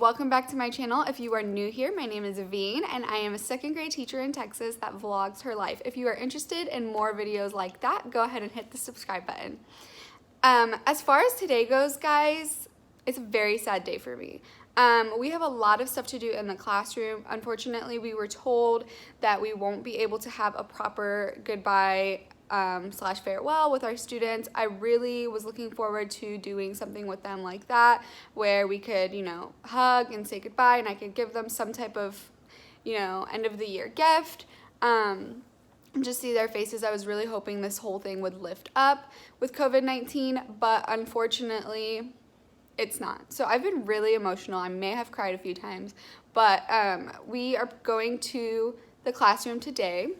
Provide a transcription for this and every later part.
welcome back to my channel. If you are new here, my name is Veen and I am a second grade teacher in Texas that vlogs her life. If you are interested in more videos like that, go ahead and hit the subscribe button. As far as today goes, guys, it's a very sad day for me. We have a lot of stuff to do in the classroom. Unfortunately, we were told that we won't be able to have a proper goodbye slash farewell with our students. I really was looking forward to doing something with them like that, where we could, hug and say goodbye, and I could give them some type of, end of the year gift. Just see their faces. I was really hoping this whole thing would lift up with COVID-19, but unfortunately, it's not. So I've been really emotional. I may have cried a few times, but we are going to the classroom today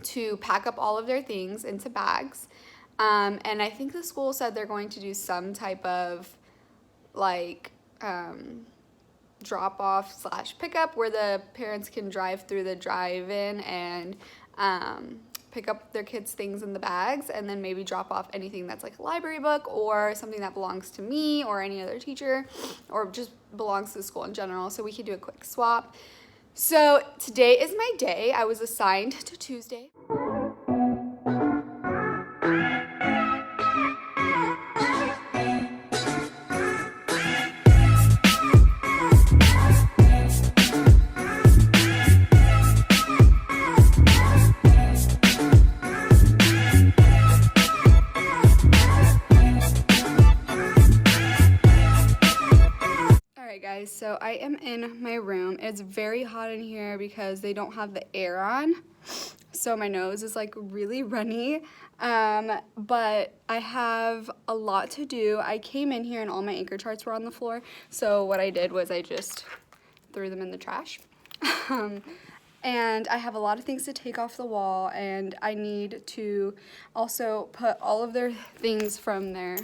to pack up all of their things into bags. And I think the school said they're going to do some type of drop off slash pickup where the parents can drive through the drive-in and pick up their kids' things in the bags, and then maybe drop off anything that's like a library book or something that belongs to me or any other teacher or just belongs to the school in general, so we could do a quick swap. So today is my day. I was assigned to Tuesday. Guys, so I am in my room. It's very hot in here because they don't have the air on, so my nose is like really runny, but I have a lot to do. I came in here and all my anchor charts were on the floor, so what I did was I just threw them in the trash. And I have a lot of things to take off the wall, and I need to also put all of their things from their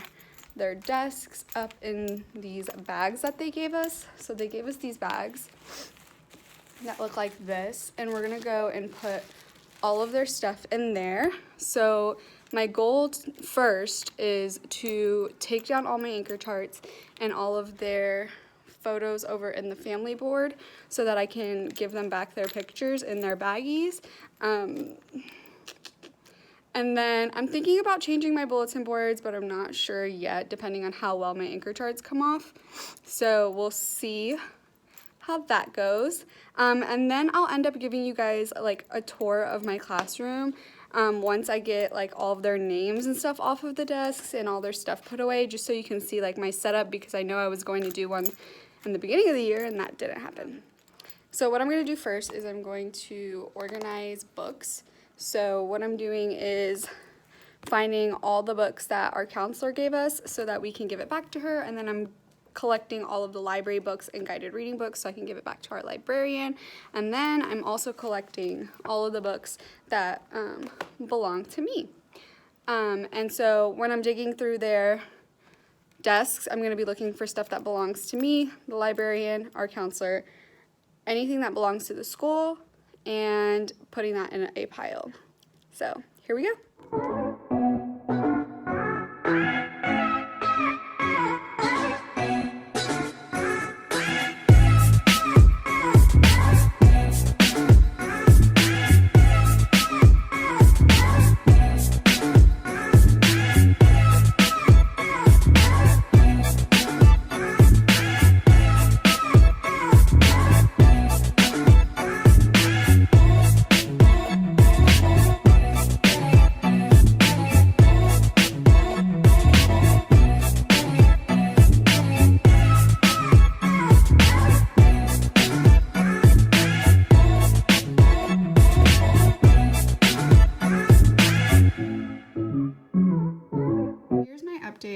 desks up in these bags that they gave us. So they gave us these bags that look like this, and we're gonna go and put all of their stuff in there. So my goal first is to take down all my anchor charts and all of their photos over in the family board so that I can give them back their pictures in their baggies. And then I'm thinking about changing my bulletin boards, but I'm not sure yet, depending on how well my anchor charts come off. So we'll see how that goes. And then I'll end up giving you guys like a tour of my classroom once I get like all of their names and stuff off of the desks and all their stuff put away, just so you can see like my setup, because I know I was going to do one in the beginning of the year and that didn't happen. So what I'm going to do first is I'm going to organize books. So what I'm doing is finding all the books that our counselor gave us so that we can give it back to her, and then I'm collecting all of the library books and guided reading books so I can give it back to our librarian. And then I'm also collecting all of the books that belong to me. And so when I'm digging through their desks, I'm going to be looking for stuff that belongs to me, the librarian, our counselor, anything that belongs to the school, and putting that in a pile. So here we go.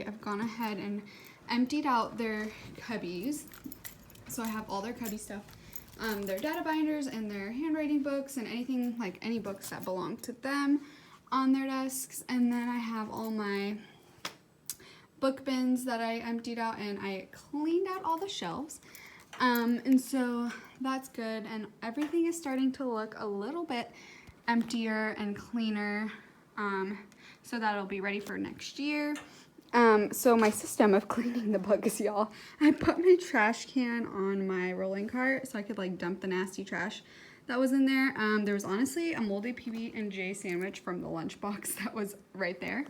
I've gone ahead and emptied out their cubbies. So I have all their cubby stuff, their data binders and their handwriting books and anything, like any books that belong to them on their desks. And then I have all my book bins that I emptied out, and I cleaned out all the shelves. And so that's good, and everything is starting to look a little bit emptier and cleaner, so that'll be ready for next year. So my system of cleaning the books, y'all, I put my trash can on my rolling cart so I could like dump the nasty trash that was in there. There was honestly a moldy PB&J sandwich from the lunchbox that was right there.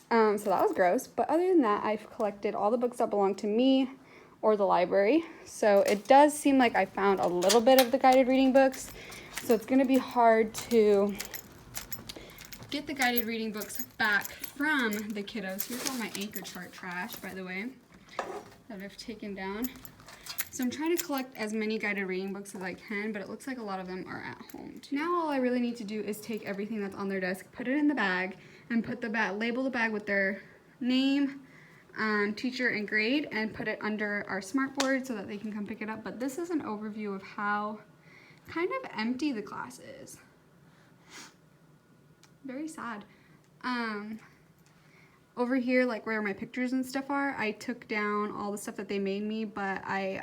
So that was gross. But other than that, I've collected all the books that belong to me or the library. So it does seem like I found a little bit of the guided reading books. So it's going to be hard to get the guided reading books back from the kiddos. Here's all my anchor chart trash, by the way, that I've taken down. So I'm trying to collect as many guided reading books as I can, but it looks like a lot of them are at home too. Now all I really need to do is take everything that's on their desk, put it in the bag, and put the bag, label the bag with their name, teacher, and grade, and put it under our smartboard so that they can come pick it up. But this is an overview of how kind of empty the class is. Very sad. Over here, like where my pictures and stuff are, I took down all the stuff that they made me, but I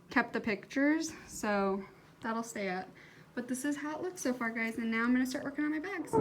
kept the pictures, so that'll stay up. But this is how it looks so far, guys, and now I'm gonna start working on my bags.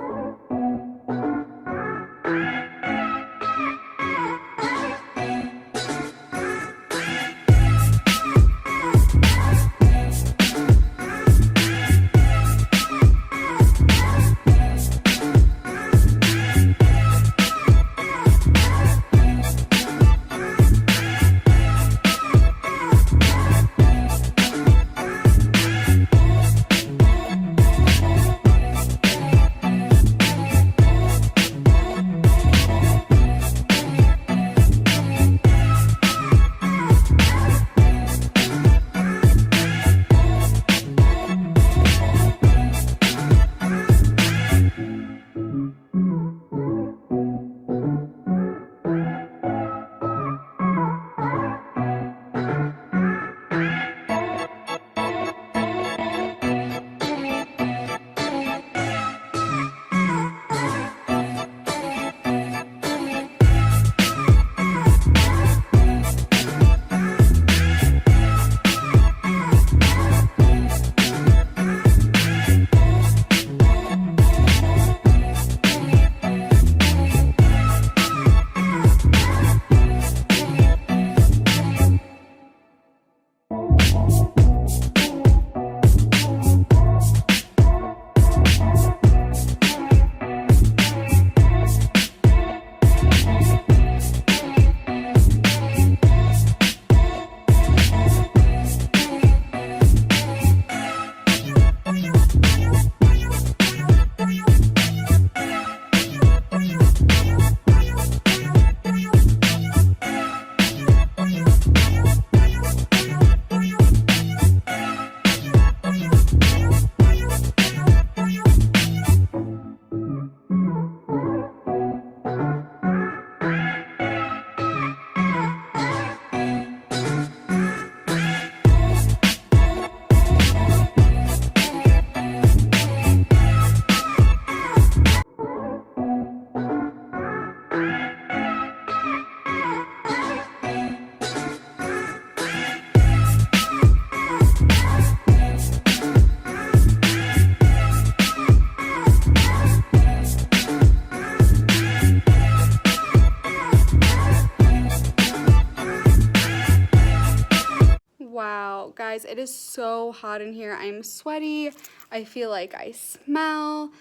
Wow, guys, it is so hot in here. I'm sweaty. I feel like I smell.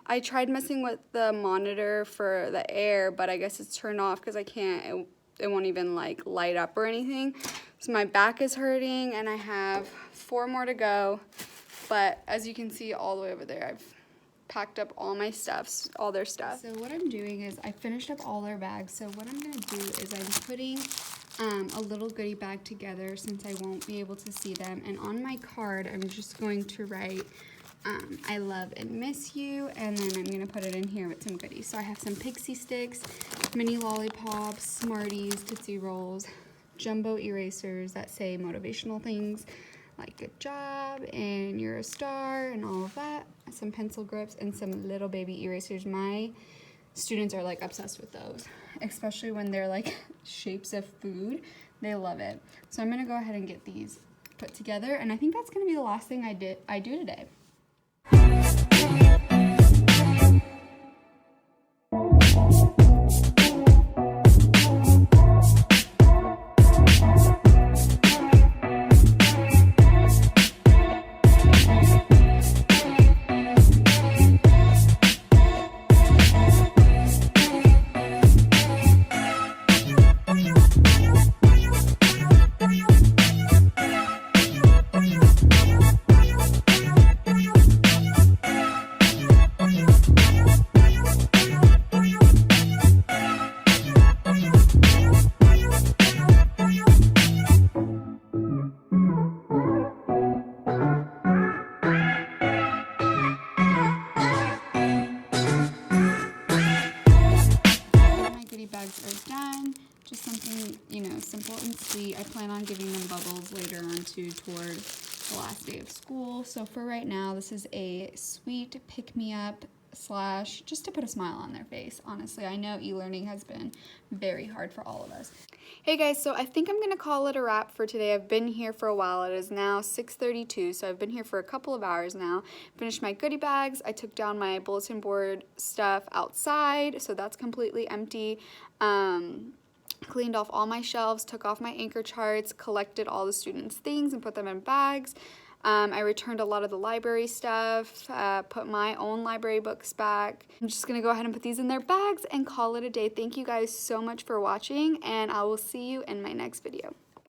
I tried messing with the monitor for the air, but I guess it's turned off because I can't, it won't even like light up or anything. So my back is hurting and I have 4 more to go. But as you can see all the way over there, I've packed up all my stuff, all their stuff. So what I'm doing is I finished up all their bags. So what I'm gonna do is I'm putting a little goodie bag together since I won't be able to see them. And on my card, I'm just going to write, I love and miss you, and then I'm gonna put it in here with some goodies. So I have some Pixie Sticks, mini lollipops, Smarties, Tootsie Rolls, jumbo erasers that say motivational things like good job and you're a star and all of that, some pencil grips, and some little baby erasers. My students are like obsessed with those, especially when they're like shapes of food. They love it. So I'm gonna go ahead and get these put together, and I think that's gonna be the last thing I do today. you know, simple and sweet. I plan on giving them bubbles later on too toward the last day of school. So for right now, this is a sweet pick-me-up slash just to put a smile on their face. Honestly, I know e-learning has been very hard for all of us. Hey guys, so I think I'm gonna call it a wrap for today. I've been here for a while. It is now 6:32, so I've been here for a couple of hours now. Finished my goodie bags. I took down my bulletin board stuff outside, so that's completely empty. Cleaned off all my shelves, took off my anchor charts, collected all the students' things and put them in bags. I returned a lot of the library stuff, put my own library books back. I'm just gonna go ahead and put these in their bags and call it a day. Thank you guys so much for watching, and I will see you in my next video.